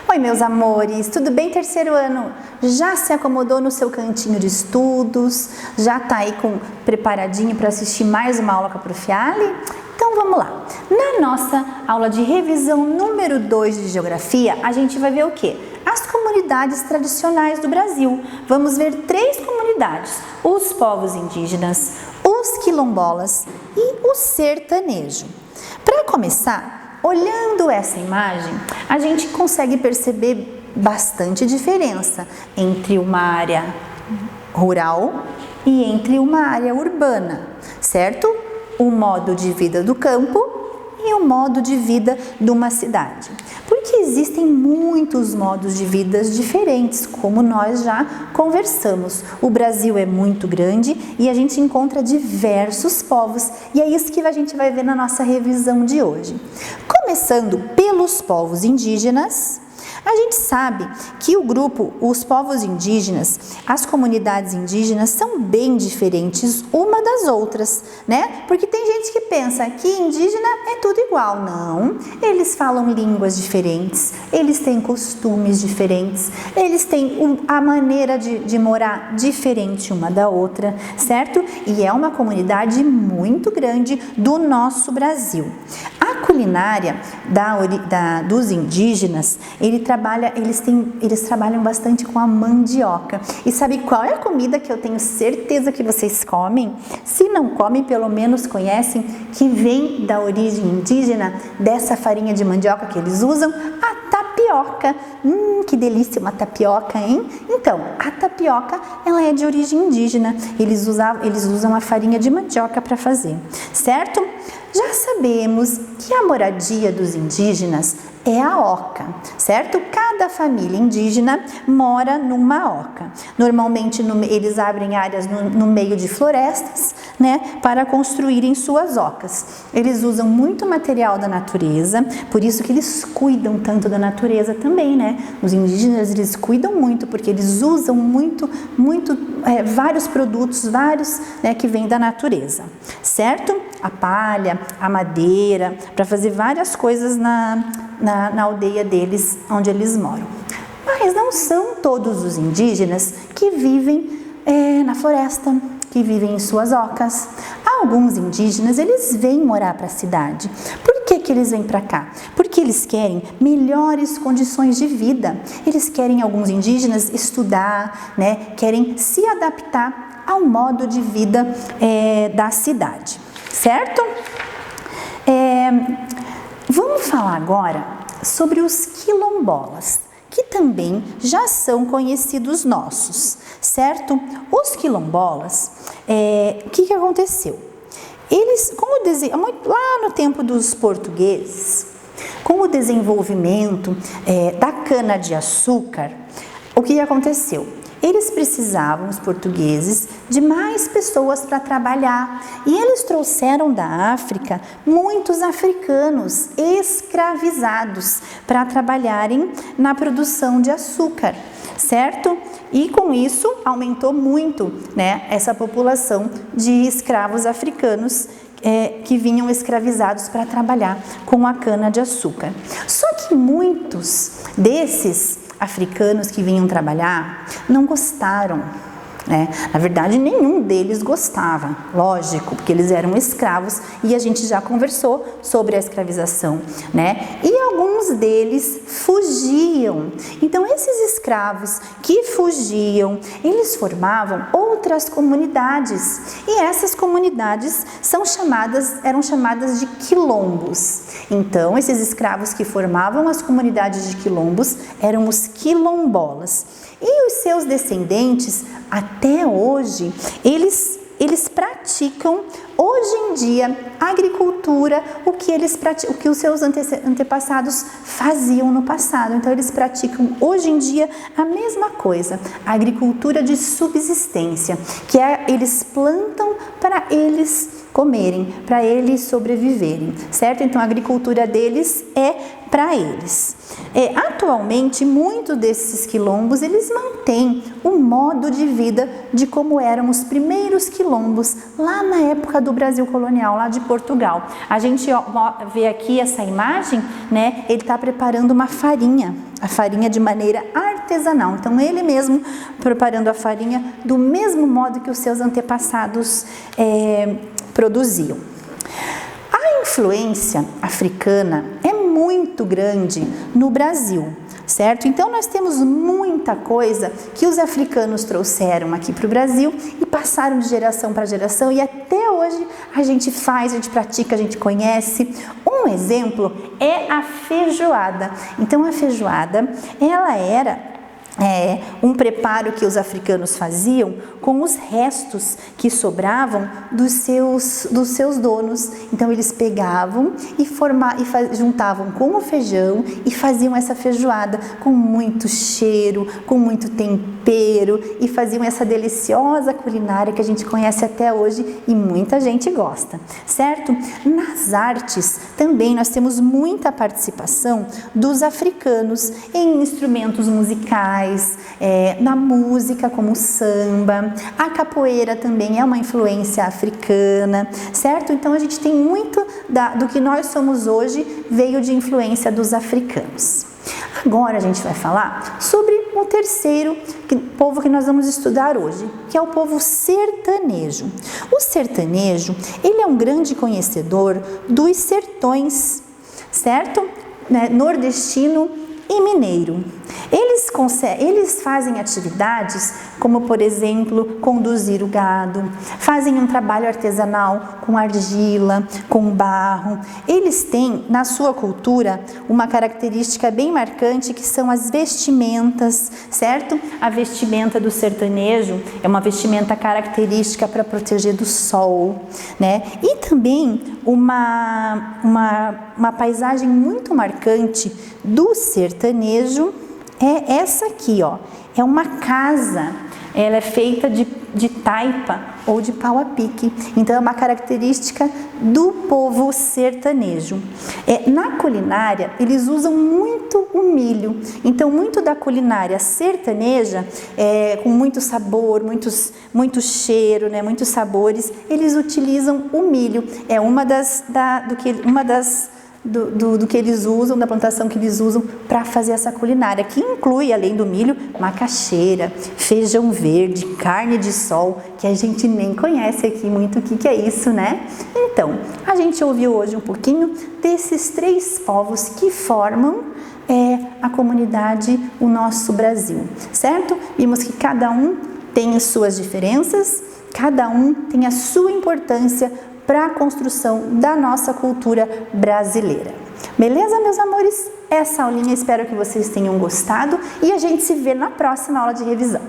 Oi, meus amores, tudo bem, terceiro ano? Já se acomodou no seu cantinho de estudos? Já tá aí preparadinho para assistir mais uma aula com a Prof. Ali? Então vamos lá. Na nossa aula de revisão número 2 de Geografia, a gente vai ver o quê? As comunidades tradicionais do Brasil. Vamos ver 3 comunidades: os povos indígenas, os quilombolas e o sertanejo. Para começar, olhando essa imagem, a gente consegue perceber bastante diferença entre uma área rural e entre uma área urbana, certo? O modo de vida do campo e o modo de vida de uma cidade. Porque existem muitos modos de vida diferentes, como nós já conversamos. O Brasil é muito grande e a gente encontra diversos povos, e é isso que a gente vai ver na nossa revisão de hoje. Começando pelos povos indígenas, a gente sabe que os povos indígenas, as comunidades indígenas são bem diferentes uma das outras, né? Porque tem gente que pensa que indígena é tudo igual. Não, eles falam línguas diferentes, eles têm costumes diferentes, eles têm a maneira de morar diferente uma da outra, certo? E é uma comunidade muito grande do nosso Brasil. A culinária dos indígenas, eles trabalham bastante com a mandioca. E sabe qual é a comida que eu tenho certeza que vocês comem? Se não comem, pelo menos conhecem, que vem da origem indígena, dessa farinha de mandioca que eles usam, a tapioca. Que delícia uma tapioca, hein? Então, a tapioca, ela é de origem indígena. Eles usam a farinha de mandioca para fazer, certo? Já sabemos que a moradia dos indígenas é a oca, certo? Cada família indígena mora numa oca. Normalmente eles abrem áreas no meio de florestas, né, para construírem suas ocas. Eles usam muito material da natureza, por isso que eles cuidam tanto da natureza também, né? Os indígenas, eles cuidam muito, porque eles usam vários produtos, né, que vêm da natureza, certo? A palha, a madeira, para fazer várias coisas na aldeia deles, onde eles moram. Mas não são todos os indígenas que vivem na floresta, que vivem em suas ocas. Alguns indígenas, eles vêm morar para a cidade. Por que eles vêm para cá? Porque eles querem melhores condições de vida. Eles querem, alguns indígenas, estudar, né? Querem se adaptar ao modo de vida da cidade, certo? Vamos falar agora sobre os quilombolas, que também já são conhecidos nossos, certo? Os quilombolas, o que aconteceu? Eles, lá no tempo dos portugueses, com o desenvolvimento da cana-de-açúcar, o que aconteceu? Eles precisavam, os portugueses, de mais pessoas para trabalhar, e eles trouxeram da África muitos africanos escravizados para trabalharem na produção de açúcar, certo? E com isso aumentou muito, né, essa população de escravos africanos que vinham escravizados para trabalhar com a cana-de-açúcar. Só que muitos desses africanos que vinham trabalhar não gostaram, né? Na verdade, nenhum deles gostava, lógico, porque eles eram escravos e a gente já conversou sobre a escravização, né? E alguns deles fugiam. Então, esses escravos que fugiam, eles formavam outras comunidades, e essas comunidades eram chamadas de quilombos. Então, esses escravos que formavam as comunidades de quilombos eram os quilombolas. E os seus descendentes, até hoje, eles praticam, hoje em dia, a agricultura, o que os seus antepassados faziam no passado. Então, eles praticam, hoje em dia, a mesma coisa, a agricultura de subsistência, que eles plantam para eles comerem, para eles sobreviverem, certo? Então, a agricultura deles é para eles. Atualmente, muitos desses quilombos, eles mantêm o modo de vida de como eram os primeiros quilombos lá na época do Brasil colonial, lá de Portugal. A gente vê aqui essa imagem, né? Ele está preparando uma farinha, a farinha de maneira artesanal. Então ele mesmo preparando a farinha do mesmo modo que os seus antepassados produziam. A influência africana é muito grande no Brasil, certo? Então nós temos muita coisa que os africanos trouxeram aqui para o Brasil e passaram de geração para geração, e até hoje a gente faz, a gente pratica, a gente conhece. Um exemplo é a feijoada. Então a feijoada, ela era um preparo que os africanos faziam com os restos que sobravam dos seus donos. Então eles pegavam e juntavam com o feijão e faziam essa feijoada com muito cheiro, com muito tempero, e faziam essa deliciosa culinária que a gente conhece até hoje e muita gente gosta, certo? Nas artes também nós temos muita participação dos africanos em instrumentos musicais, na música como o samba. A capoeira também é uma influência africana, certo? Então a gente tem muito do que nós somos hoje veio de influência dos africanos. Agora a gente vai falar sobre o terceiro povo que nós vamos estudar hoje, que é o povo sertanejo. O sertanejo, ele é um grande conhecedor dos sertões, certo? Nordestino e mineiro. Eles fazem atividades como, por exemplo, conduzir o gado, fazem um trabalho artesanal com argila, com barro. Eles têm na sua cultura uma característica bem marcante, que são as vestimentas, certo? A vestimenta do sertanejo é uma vestimenta característica para proteger do sol, né? E também uma paisagem muito marcante do sertanejo é essa aqui, ó. É uma casa, ela é feita de taipa ou de pau a pique. Então é uma característica do povo sertanejo. Na culinária eles usam muito o milho. Então muito da culinária sertaneja, com muito sabor, muito cheiro, né, muitos sabores, eles utilizam o milho. É do que eles usam, da plantação que eles usam para fazer essa culinária, que inclui, além do milho, macaxeira, feijão verde, carne de sol, que a gente nem conhece aqui muito o que é isso, né? Então, a gente ouviu hoje um pouquinho desses três povos que formam a comunidade, o nosso Brasil, certo? Vimos que cada um tem as suas diferenças, cada um tem a sua importância para a construção da nossa cultura brasileira. Beleza, meus amores? Essa aulinha, espero que vocês tenham gostado e a gente se vê na próxima aula de revisão.